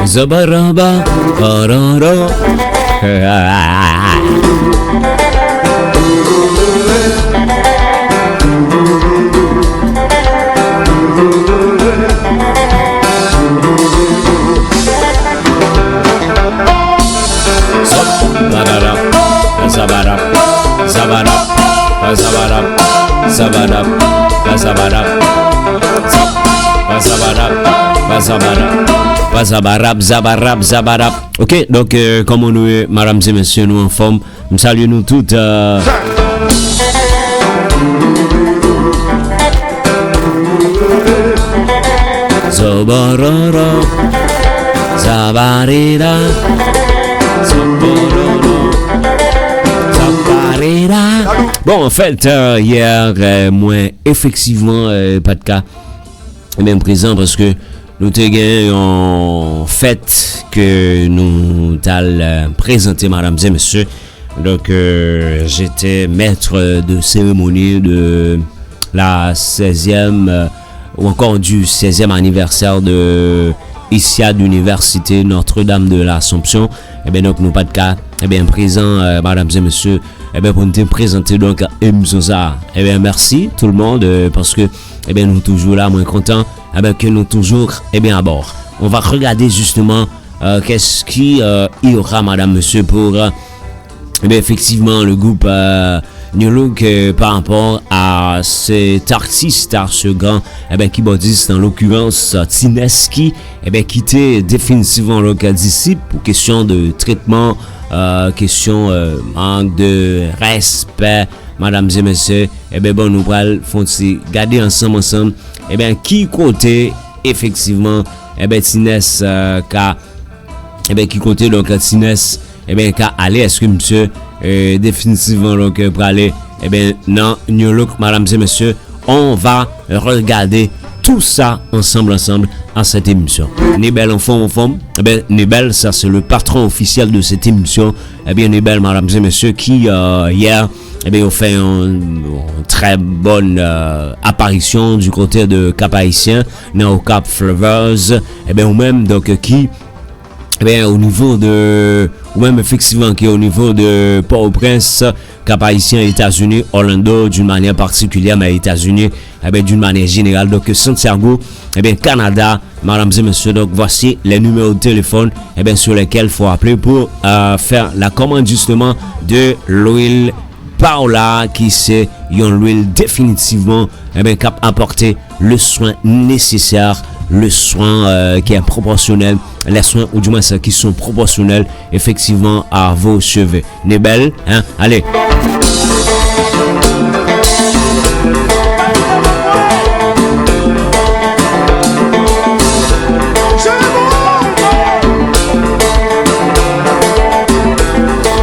Zabaraba, arara. Zabarab, zabarab, zabarab, zabarab, zabarab, zabarab, zabarab, zabarab. Ok, donc comme nous, mesdames et messieurs, nous en forme, nous saluons nous toutes. Zabarara, zabarira, zabarara. Bon, en fait, hier, moi, effectivement, pas de cas, même présent parce que nous avons en fait que nous allons présenter, mesdames et messieurs. Donc, j'étais maître de cérémonie de la 16e ou encore du 16e anniversaire de ICIA d'Université Notre-Dame de l'Assomption. Et bien, donc, nous pas de cas, et bien, présent, mesdames et messieurs. Eh bien, pour nous présenter donc émission ça. Eh bien, merci tout le monde parce que eh bien nous toujours là, moins contents. Eh bien que nous toujours eh bien à bord. On va regarder justement qu'est-ce qui y aura, madame, monsieur, pour eh bien effectivement le groupe New Look par rapport à cet artiste, à ce grand eh bien keyboardiste en l'occurrence Tineski, eh bien quitté définitivement le disciple pour question de traitement. Question manque de respect, mesdames et messieurs. Eh bien bon, nous allons garder ensemble eh bien qui côté effectivement eh bien Tines eh bien qui côté donc Tines eh bien qu'à aller, est-ce que monsieur définitivement donc pour aller eh bien non New Look, mesdames et messieurs, on va regarder tout ça ensemble à cette émission. Nibel en forme. Eh bien, Nibel, ça c'est le patron officiel de cette émission. Eh bien, Nibel, mesdames et messieurs, qui hier, eh bien, ont fait une très bonne apparition du côté de Cap-Haïtien, au Cap Flavors. Eh bien, ou même donc qui, eh bien, au niveau de, ou même effectivement qui est au niveau de Port-au-Prince, Cap-Haïtien, États-Unis, Orlando d'une manière particulière, mais États-Unis, eh bien, d'une manière générale. Donc, Santiago, eh bien, Canada, mesdames et messieurs. Donc, voici les numéros de téléphone, eh bien, sur lesquels il faut appeler pour faire la commande justement de l'huile Paola, qui c'est une huile définitivement, eh bien, cap apporter le soin nécessaire, le soin qui est proportionnel, les soins ou du moins qui sont proportionnels effectivement à vos cheveux. N'est belle, hein? Allez.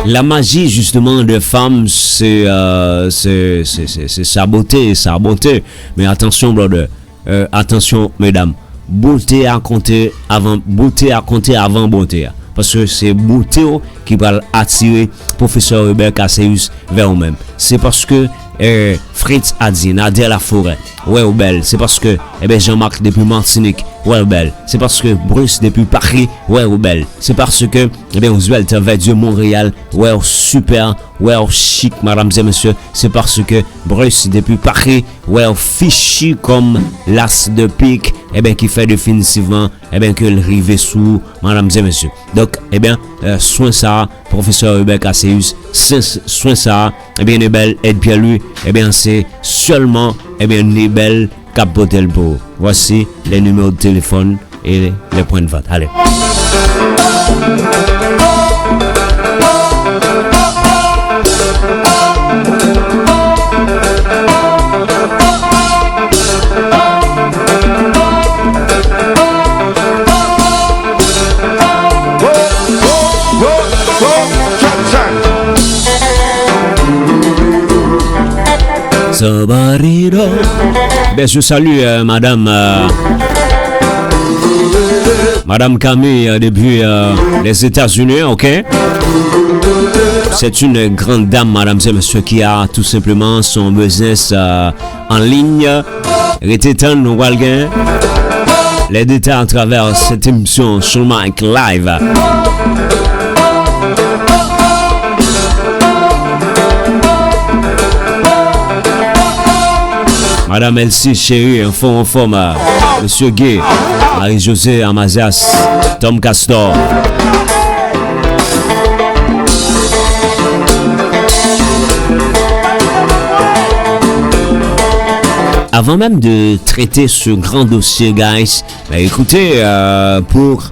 La magie justement de femme, c'est sa beauté, sa bonté. Mais attention, brother, attention, mesdames. Beauté à compter avant bonté, parce que c'est beauté qui va attirer professeur Hubert Casseus vers vous-même. C'est parce que Fritz a dit Nadia la forêt, ouais, belle. C'est parce que Jean-Marc depuis Martinique, ouais, belle. C'est parce que Bruce depuis Paris, ouais, belle. C'est parce que Oswald vers Dieu Montréal, ouais, super, ouais, chic, mesdames et messieurs. C'est parce que Bruce depuis Paris, ouais, fichu comme l'as de pique, qui fait définitivement que le rivet sous, mesdames et messieurs. Donc, soin ça, professeur Hubert Casseus, soin ça, Nebel aide bien lui, c'est seulement Nebel capotel pour. Voici les numéros de téléphone et les points de vente. Allez. Je salue Madame Camille depuis les États-Unis, ok? C'est une grande dame, madame et monsieur, qui a tout simplement son business en ligne. Rététan, nous valguin. les détails à travers cette émission sur le mic live. Madame Elsie Chérie, en forme, Monsieur Gay, Marie-Josée Amazias, Tom Castor. Avant même de traiter ce grand dossier, guys, écoutez, pour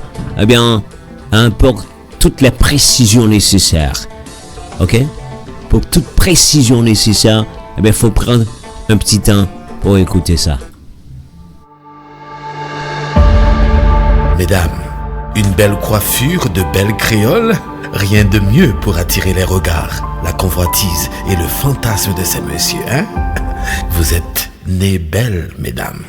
toutes les précisions nécessaires, ok? Pour toute précision nécessaire, il faut prendre un petit temps pour écouter ça. Mesdames, une belle coiffure de belle créole, rien de mieux pour attirer les regards, la convoitise et le fantasme de ces messieurs, hein? Vous êtes nées belles, mesdames.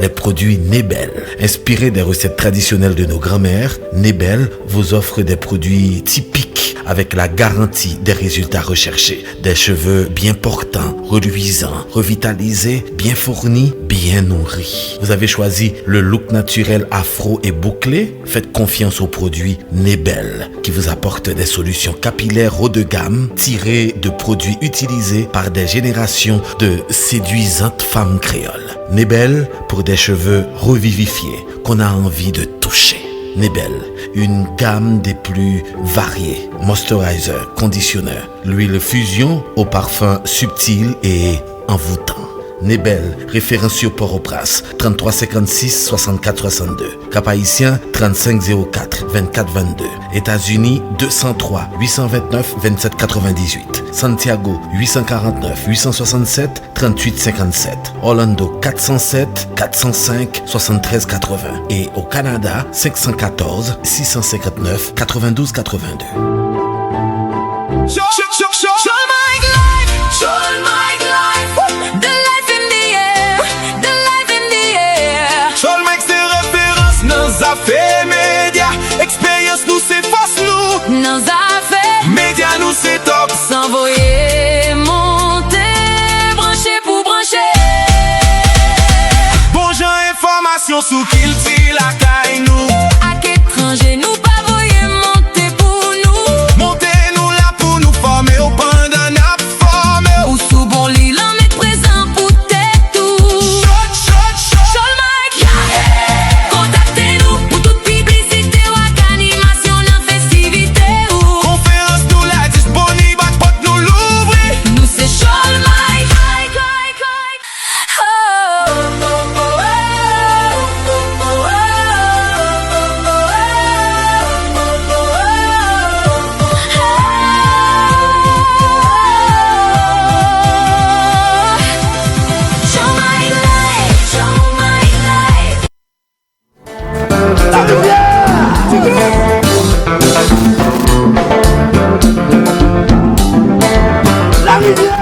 Les produits Nebel, inspirés des recettes traditionnelles de nos grands-mères, Nebel vous offre des produits typiques avec la garantie des résultats recherchés. Des cheveux bien portants, reluisants, revitalisés, bien fournis, bien nourris. Vous avez choisi le look naturel afro et bouclé? Faites confiance aux produits Nebel qui vous apportent des solutions capillaires haut de gamme tirées de produits utilisés par des générations de séduisantes femmes créoles. Nebel pour des cheveux revivifiés qu'on a envie de toucher. Nebel, une gamme des plus variées. Moisturizer, conditionneur, l'huile fusion au parfum subtil et envoûtant. Nebel, référence sur Port-au-Prince, 33 56 64 62. Cap-Haïtien, 35 04 24 22. États-Unis, 203 829 27 98. Santiago, 849 867 38 57. Orlando, 407 405 73 80. Et au Canada, 514 659 92 82. Affaires média, expérience nous c'est force nous. Nos affaires média nous c'est top. S'envoyer, monter, brancher pour brancher. Bon genre information sous qu'il tire la caille nous. À qu'étranger nous pas voyer monter pour nous. Montez nous là pour nous former au pendant n'a formé. Ou sous bon lit l'en mettre présent pour t'être tout. Shot le mic, contactez-nous pour toute publicité ou animation dans festivité ou conférence nous la disponible à porte nous l'ouvrir. nous c'est show le mic.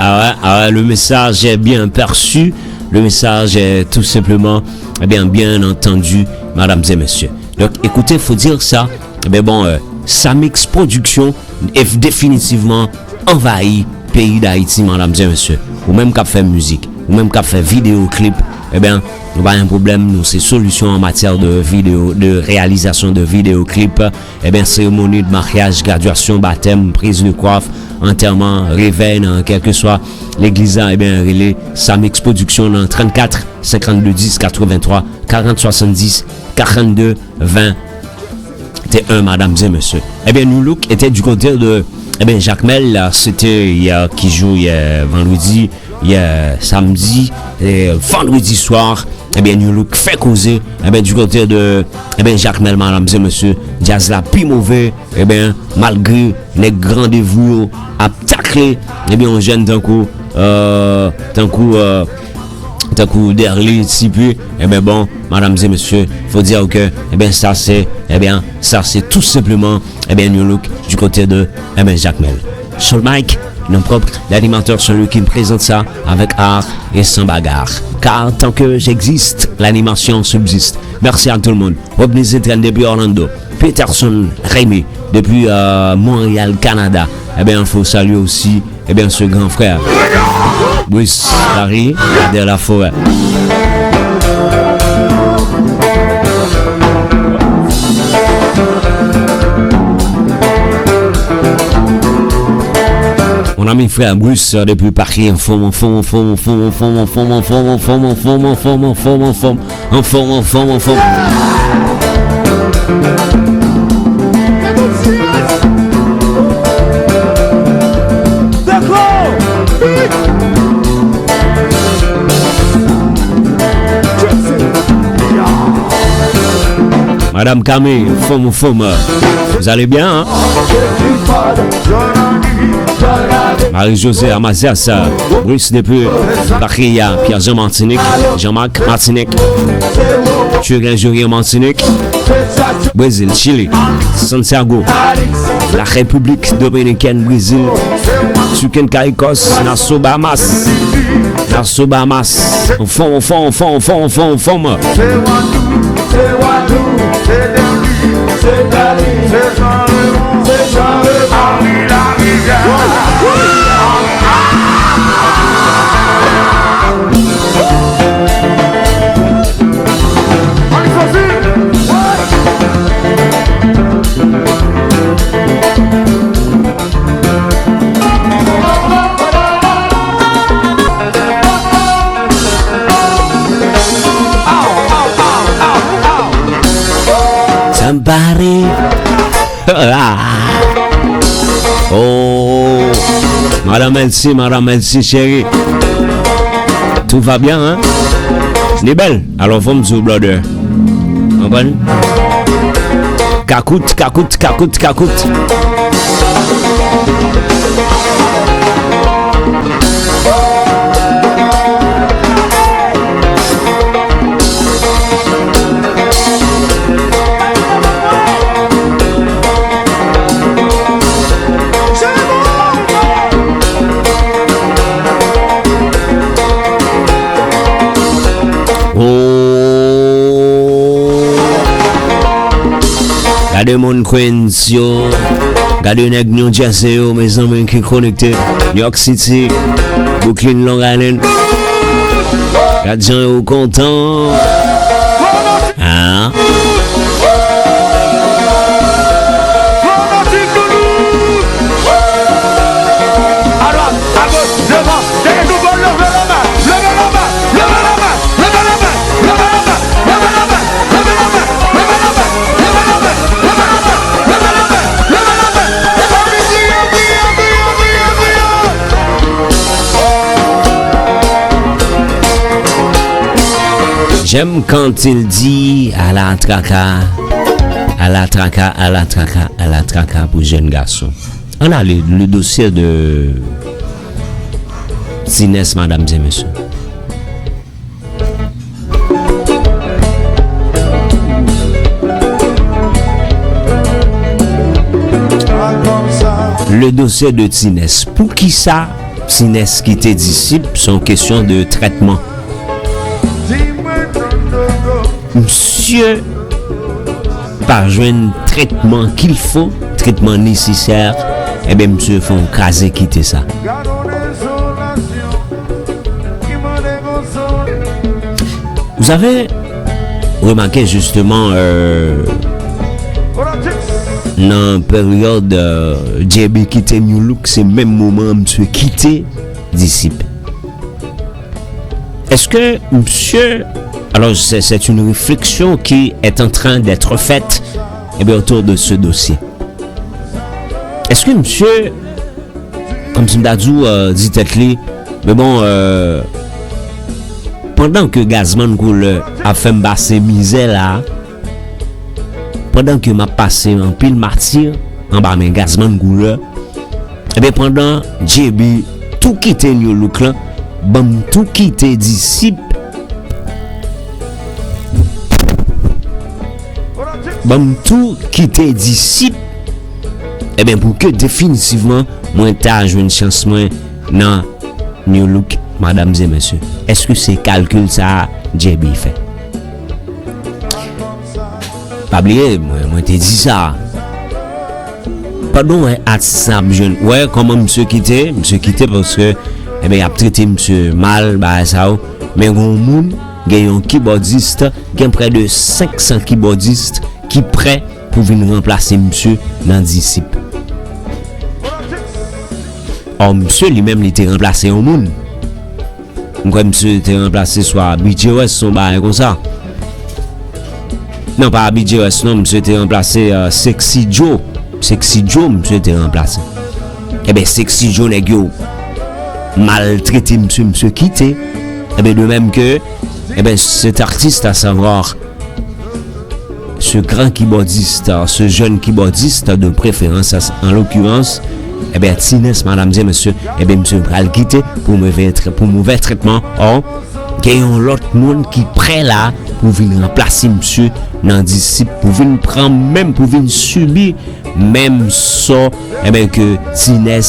Ah ouais, le message est bien perçu, le message est tout simplement bien entendu, mesdames et messieurs. Donc écoutez, faut dire ça, Samix Production est définitivement envahi pays d'Haïti, mesdames et messieurs. Ou même qu'à faire musique, ou même qu'à faire vidéoclip, nous pas un problème, nous c'est solution en matière de vidéo, de réalisation de vidéoclip, cérémonie de mariage, graduation, baptême, prise de coiffe, enterrement, réveil, quel que soit l'église, relais Samix Production dans 34 52 10 83 40 70 42 20 1, mesdames et messieurs. Nous look était du côté de Jacques Mel, c'était hier qui joue hier vendredi, hier samedi et vendredi soir. New Look fait causer du côté de Jacques Mel, mesdames et messieurs. Jazz la plus mauvais, malgré les grands dévoués à tacler, on gêne d'un coup derrière si peu, mesdames et messieurs, faut dire que ça c'est tout simplement New Look du côté de Jacques Mel. Sur le mic, non propre, l'animateur celui qui me présente ça avec art et sans bagarre. Car tant que j'existe, l'animation subsiste. Merci à tout le monde. Robney Zetren depuis Orlando. Peterson Rémy depuis Montréal, Canada. Il faut saluer aussi ce grand frère. Brice Larry de la forêt. mon ami frère Bruce depuis Paris en forme. Madame Camille, forme. Vous allez bien, hein? Marie-Josée Amazias, Bruce depuis Paris, Pierre-Jean Martinique, Jean-Marc Martinique, Jury Martinique, Brésil, Chili, Santiago, la République Dominicaine, Brésil, Suken Caicos, Nassau Bahamas, en forme. Somebody. Oh, madame merci chérie. Tout va bien, hein? Ni belle. Alors, faut me dire, brother. Comprenez? Kakout. Gade mon Queens yo, gade nèg New Jersey yo, mes amis qui connectés, New York City, Brooklyn, Long Island. Gade gens yo content. Hein? J'aime quand il dit à la traka pour jeunes garçons. On a le dossier de Tinès, mesdames et messieurs. Le dossier de Tinès. Pour qui ça, Tinès qui était disciple, sont question de traitement. Monsieur par joindre traitement qu'il faut, traitement nécessaire, et bien monsieur font craser quitter ça. Vous avez remarqué justement dans la période JB quitter New Look, c'est le même moment monsieur quitter disciple. Est-ce que monsieur, alors c'est une réflexion qui est en train d'être faite autour de ce dossier. Est-ce que monsieur, comme Simdadou dit tête-li, mais bon, pendant que Gazman Koule a fait me passer misère là, pendant que m'a passé en pile martyr en bas mais Gazman Koule, et bien pendant JB tout quitté New Look là, bon tout quitté disciple. Bon tout quitter disciple, et bien pour que définitivement moi t'as une chance moi dans New Look, mesdames et messieurs. Est-ce que c'est calcul ça JB fait? Pas oublier, moi t'ai dit ça. Pardon, artiste jeune. Ouais, comment monsieur quitté parce que eh bien il a traité monsieur mal bah ça, mais on monde gagne un keyboardiste, gagne près de 500 keyboardistes qui prêt pour venir remplacer monsieur dans disciple. Or, monsieur lui-même, il était remplacé au monde. Comme monsieur était remplacé soit BJOS, son bail comme ça. Non, pas BJOS, non, monsieur était remplacé Sexy Joe. Sexy Joe, monsieur était remplacé. Eh bien, Sexy Joe, nèg yo, maltraité, monsieur quitté. Eh bien, de même que, eh bien, cet artiste, à savoir, ce grand keyboardiste, ce jeune keyboardiste de préférence, en l'occurrence, eh bien, Tines, madame et monsieur, eh bien, monsieur va le quitter pour mauvais traitement. Or, il y a un autre monde qui est prêt là pour venir remplacer monsieur dans disciple, pour venir prendre, même pour venir subir, même ça, eh bien, que Tines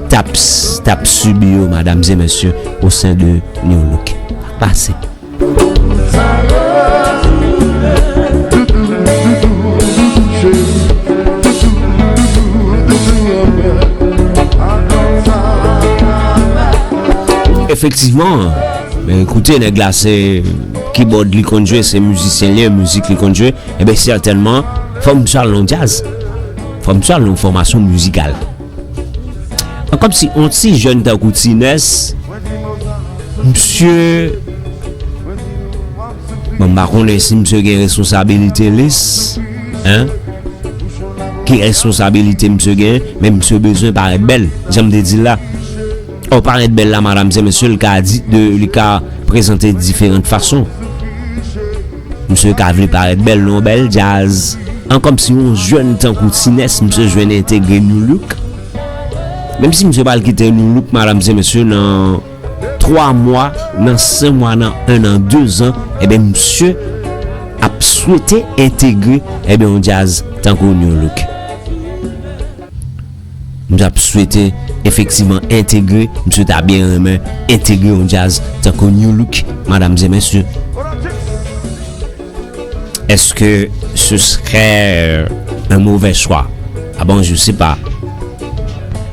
tape subi, madame et monsieur, au sein de New Look. Passez. Effectivement, mais écoutez, les glacés, keyboard, les conjoués, c'est musicien, les musique, les conjoués, et bien certainement, faut Charles en jazz, faut Charles en formation musicale. Comme si on si jeune d'un coup de Tines, monsieur, bon, par contre, si monsieur a une responsabilité lisse, hein, qui responsabilité monsieur gagne, mais monsieur besoin paraît belle, j'aime te dire là. On parlait de belle là, madame et monsieur, le cas dit le cas présenté de différentes façons. Monsieur qui a voulu paraître belle, non belle, jazz. En comme si on jeune tant que Tines, monsieur jeune intégrer New Look. Même si monsieur pas quitter New Look, madame et monsieur, dans 3 mois, dans 5 mois, dans 1 an, 2 ans, eh bien monsieur a souhaité intégrer eh bien un jazz tant que New Look. Monsieur a souhaité effectivement intégrer, monsieur t'a bien aimé intégrer un jazz tant que New Look, mesdames et messieurs. Est-ce que ce serait un mauvais choix? Ah bon, je sais pas.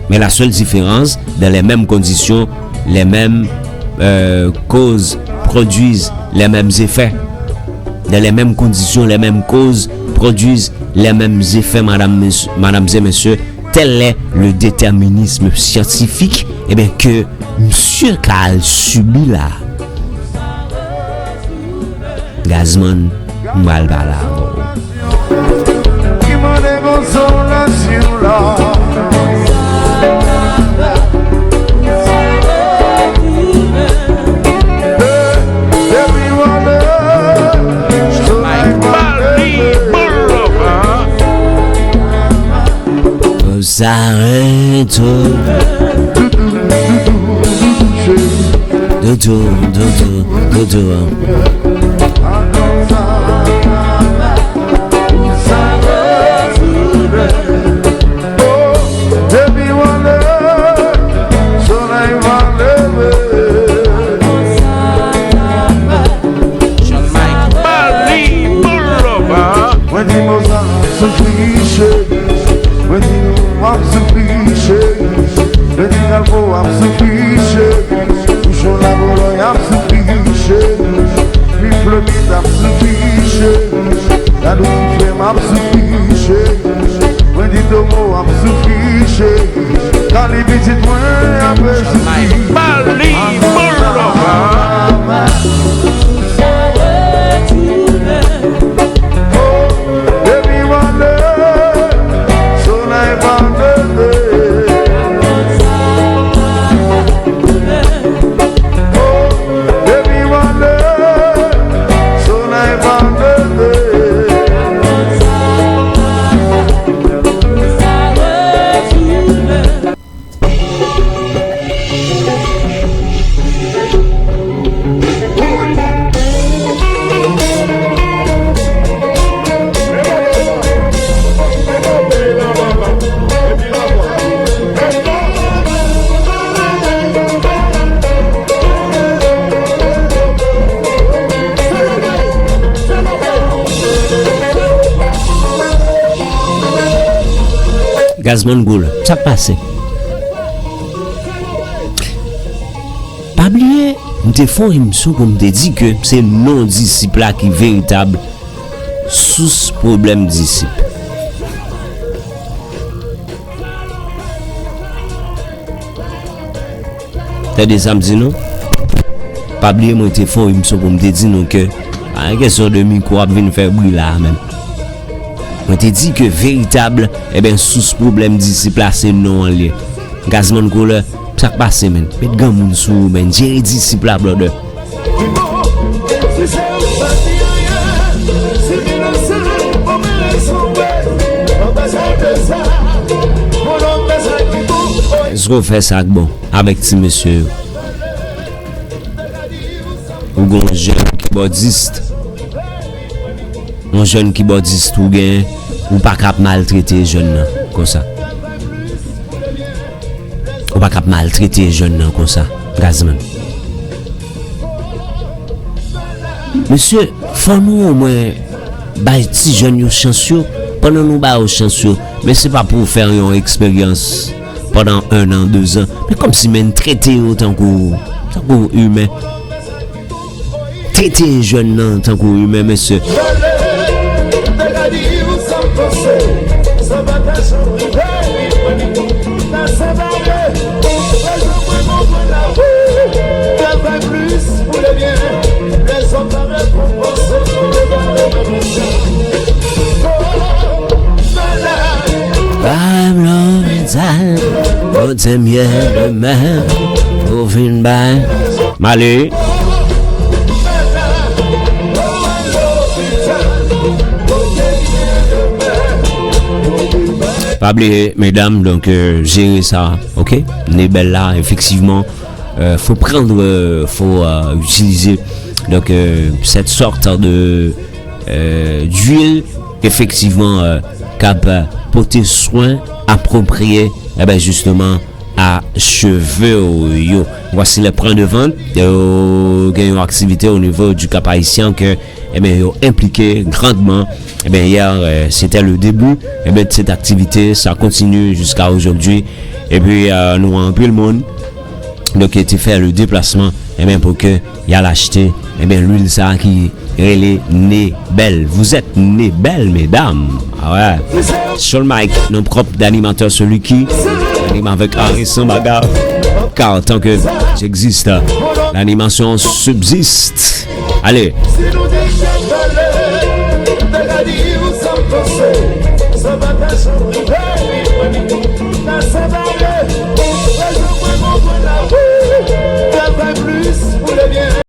Mais la seule différence, dans les mêmes conditions, les mêmes causes produisent les mêmes effets. Dans les mêmes conditions, les mêmes causes produisent les mêmes effets, mesdames et messieurs. Tel est le déterminisme scientifique, et bien que monsieur Carl subit là. Gazman, mal là. S'arrête dodo. Gazman Goul, ça passe. Pas oublier, nous te font une émission comme te dit que c'est non disciple là qui est véritable sous problème disciple. T'as des âmes dit non? Pas oublier mon téléphone, il me semble pour me dire non que en question de micro a venir faire bruit là même. On te dit que véritable sous problème d'ici placé non en lien. Gazman couleur, ça passe men. Met grand moun sou men, gérer disciple là brother. Est-ce qu'on fait ça bon avec petit monsieur? Ou gon jeune keyboardiste. Un jeune keyboardiste ou gen ou pas cap maltraiter jeune nan comme ça. Ou pas cap maltraiter jeune nan comme ça. Gazman. Monsieur, faut nous au moins bay ti jeune yo chance yo pendant nous ba au chance yo, mais c'est pas pour faire une expérience pendant 1 an, 2 ans, mais comme si men traiter autant que humain. Traiter jeune nan tant que humain monsieur. Oh, t'aimes bien le même, au fin bain. Malé. Pas oublier, mesdames, donc gérer ça, ok? Les belles là, effectivement, faut prendre, faut utiliser donc cette sorte de d'huile, effectivement, cap porter soin approprié, justement à cheveux yo. Voici le point de vente, une activité au niveau du Cap Haïtien que yo impliqué grandement. Hier c'était le début de cette activité, ça continue jusqu'à aujourd'hui et puis nous avons plus le monde donc été fait le déplacement pour que y a l'acheter l'huile ça qui est née belle. Vous êtes née belle mesdames. Ah ouais. Sur le mic, nos propres d'animateur celui qui anime avec Harrison Bagarre. Car en tant que j'existe, l'animation subsiste. Allez.